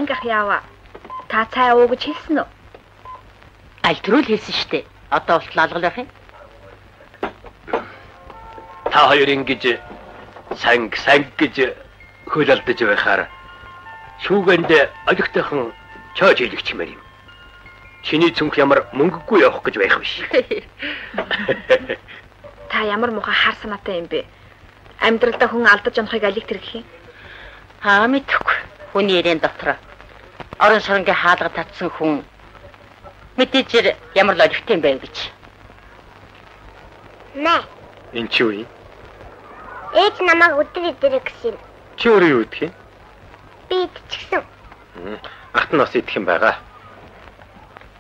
Сангах яава. Та цай уу гэж хэлсэн үү? Аль төрөл хэлсэн штэ. Одоо болтол алгалах юм. Та хоёр ингэж санг гэж хөлөлдөж байхаар шүүгэнд олигтойхон чойж хэлэгчмээр юм. Чиний цүнх ямар мөнгөгүй явах гэж байх биш. Та ямар муухай хар санаатай юм бэ? Амьдралдаа хүн алдаж онохыг алиг тэргэх юм? Мэдэхгүй. Хүний ярен дотор орон шоронгийн хаалга татсан хүн мэдээж ямар л олигтой юм бэ гэж. Нэ. Энд чи юу юм? Ээж намайг өдөр идэрэг гэсэн. Чи өөрөө юу идэх юм? Би идчихсэн. Ахт нь бас идэх юм байгаа.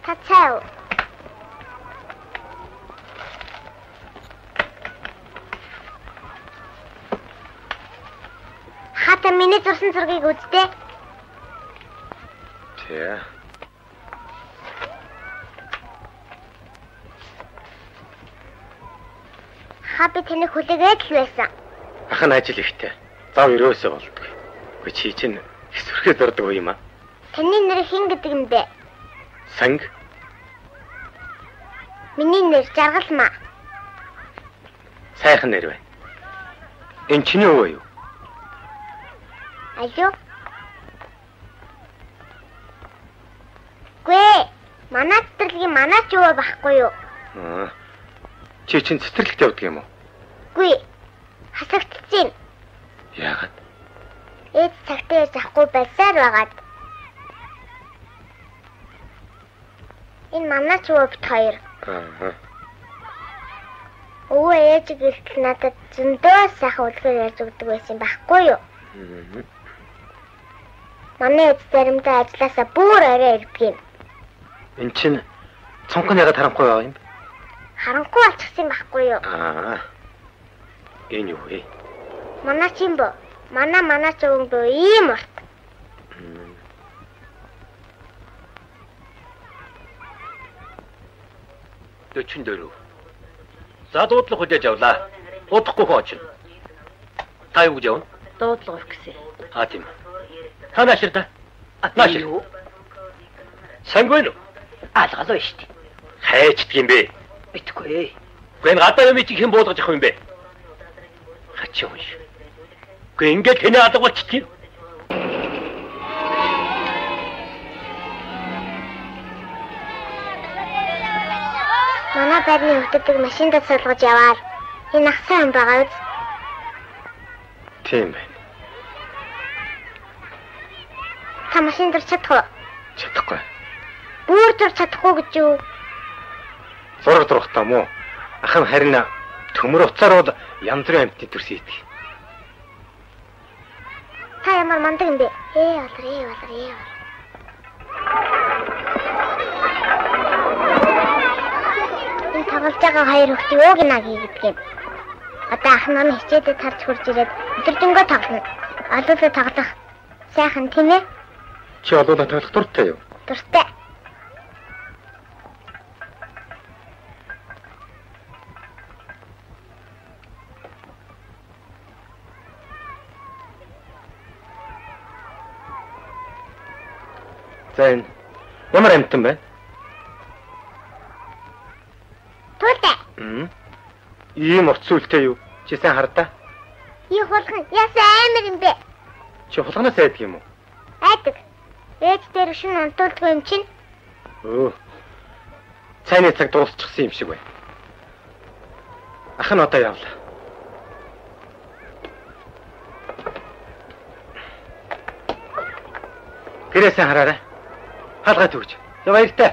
Та цай уу? Хата миний зурсан зургийг үзтээ. Тэ. Хаби таны хүлээгээд л байсан. Ах нь ажил ихтэй. Зав өрөөсөө болдог. Гэхдээ чи чинь эсвэрхээ зордог юм аа. Таны нэр хэн гэдэг юм бэ? Санг. Миний нэр Жаргалмаа. Сайхан нэр байна. Энэ чиний өвөө юу? Аюу. Гүй, манай цэцэрлэгийн манай ч өвөө байхгүй юу? Чи чинь цэцэрлэгт явдаг юм уу? Гүй. Хасагдчихээн. Яагаад? Ээж цагтаа яаж авахгүй байсаар байгаад. Энэ манай ч өвөө бит хоёр. Өвөө ээж гэлтэл надад зөндөө сайхан үлгээр ярьж өгдөг байсан байхгүй юу? Манай ээж заримдаа ажилласаа бүр орой ирдэг юм. Энд чинь цонхны ягаад харанхуй байгаа юм бэ? Харанхуй болчихсон байхгүй юу? Энэ юу вэ? Манай чинь бо. Манай ч өвгөө ийм урт. 44. За дуудлага хүлээж авлаа. Удахгүй хооч. Та юу гэж явна? Дуудлага өгөх гэсэн. Тийм. Та наашир та. Наашир. Сангвэн. Алгалаа шүү дээ. Хайчдаг юм бэ? Мэдгүй. Гэн гадаа юм чи хэн буулгаж явах юм бэ? Хач юм шүү. Гэн ингээд тэнэ алга болчихчих юм. Манай байрны хөвдөдөг машиндаа суулгаж яваар. Энэ ах сайн байгаа үз. Тийм байна. Та машин дээр чадах уу? Чадахгүй. Бүр зур чадахгүй гэж юу? Зураг зурхтаа мó. Ах нь харин төмөр уцаар бол янз бүрийн амьтны төрс ийдэг. Та ямар мандаг юм бэ? Болор. Энэ тоглож байгаа хоёр хүүхдийн ууг наги гэдэг юм. Одоо ах нь хичээдэд тарж хурж ирээд өдөржингөө тоглоно. Олоолаа тоглох. Сайхан тийм ээ? Чи олоолаа тоглох дуртай юу? Дуртай. За энэ ямар амьтан бэ? Туутай. Ийм урт сүлтэй юу? Чи сайн хардаа? Юу хулган ясаа амар юм бэ? Чи хулганаас айдаг юм уу? Айдаг. Ээж дээр шин унтуулдгүй юм чинь. Цайны цаг дуусчихсан юм шиг байна. Ах нь одоо явлаа. Гэрээсээ хараарай. Хаалгаа төгж. За баяртай.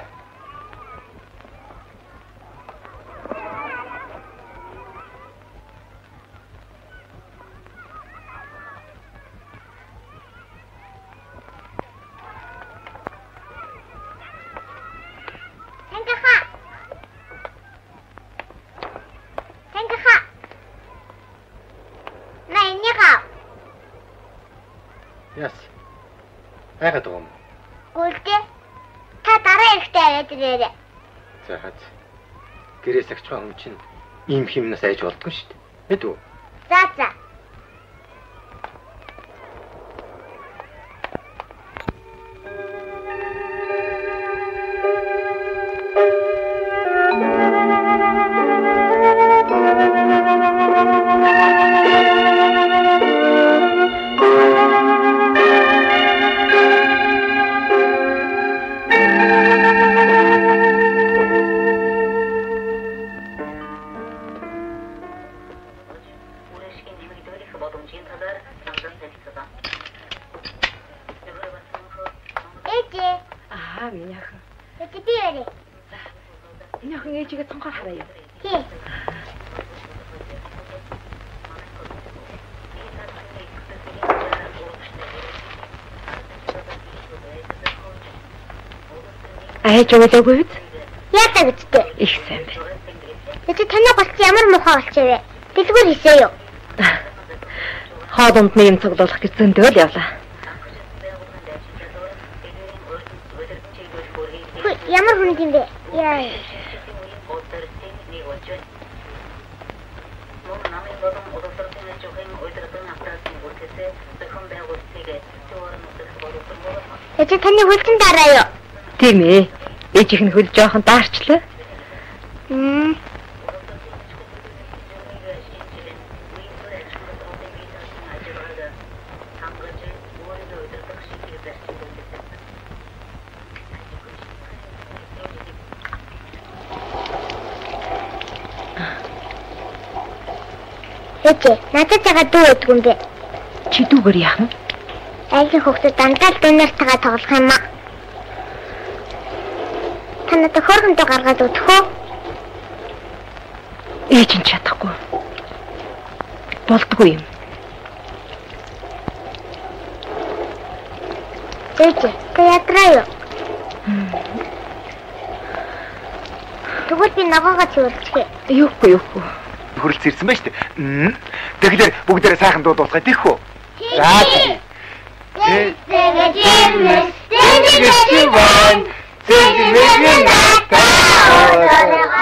Яагаад юм? Гүйлдэ. Та дараа ирэхдээ аваад ирээрэй. За хаз. Гэрээс агч хүн чинь ийм химнээс айж болдгоо шүү дээ. Мэд үү? За. За миний охин. Ээж би ярэ. Энэ охин ээжигээ цонхоор хараа юу. Тий. Ээж өглөөгүй биз? Яатаа гэжтэй. Их сайн байна. Ээж танаа голч ямар муухай болчихвэ? Дэлгүүр хийсэй юу? Хоодонд нэг юм цуглуулах гэж зөндөө л явлаа. Ямар хүн юм бэ? Яа. Ээж таны хөлтөнд дараа юу? Тийм ээ. Ээж их нь хөл жоохон даарчлаа. Ээж, надад байгаа дүү өгдөг юм бэ? Чи дүүгээр яах нь? Айлын хүүхдүүд дандаа л дүүнэртэйгээ тоглох юм аа. Та надад хөргөндөө гаргаад өгөх үү? Ээж нь чадахгүй. Болдгүй юм. Ээж, тэ ядраа юу? Тэгвэл би ногоогоо цэвэрлэхээ. Юугүй. Хөрөлц ирсэн байж тээ. Тэгэхээр бүгдээрээ сайхан дуудуулах гэх үү? За.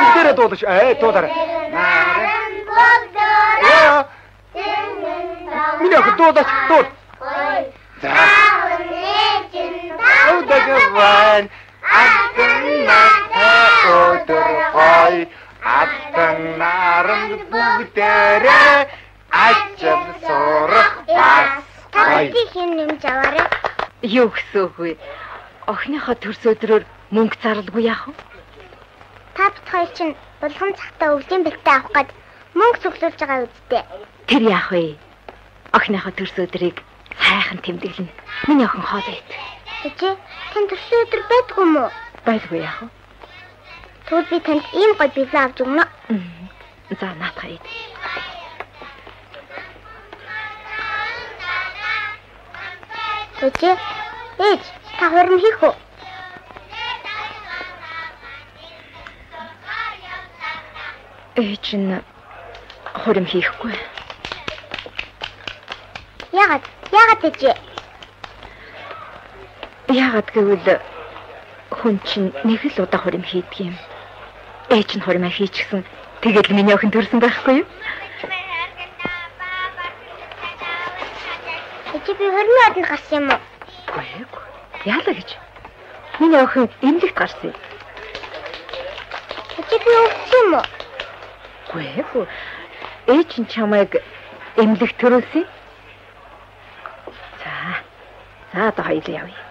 Бүгдээрээ дуудаж дуудаарай. Миний охин дуудаач дууд. За. Одогван атнаа Atan narang бүгдээрээ ажил сурах бас. Та хин нэмж аваарай. Юу гэсөөгүй. Охиныхоо төрс өдрөөр мөнгө зарлгүй яах вэ? Та бит хоёр чинь булган цагтаа өвлийн бэлтээ авах гээд мөнгө цуглуулж байгаа үсттэй. Тэр яах вэ? Охиныхоо төрс өдрийг сайхан тэмдэглэнэ. Миний охин хоол ит. Ээжээ, тань төрс өдөр байдгүй юм уу? Байдгүй яах вэ? Тэгвэл би танд ийм гол биелээ авч өгнө. За наатах ид. Ээж, та хурим хийх үү? Ээж нь хурим хийхгүй. Яагаад ээж? Яагаад гэвэл хүн чинь нэг л удаа хурим хийдэг юм. Ээж нь хуримаа хийчихсэн. Тэгээд миний охин төрсөн байхгүй юу? Ээж би хурмын одонд гарсан юм уу? Үгүй. Яалаа гэж. Миний охин эмнэлэгт гарсан. Ээж би өвсөн юм уу? Үгүй. Ээж нь чамайг эмнэлэгт төрүүлсэн. За одоо хоёул явъя.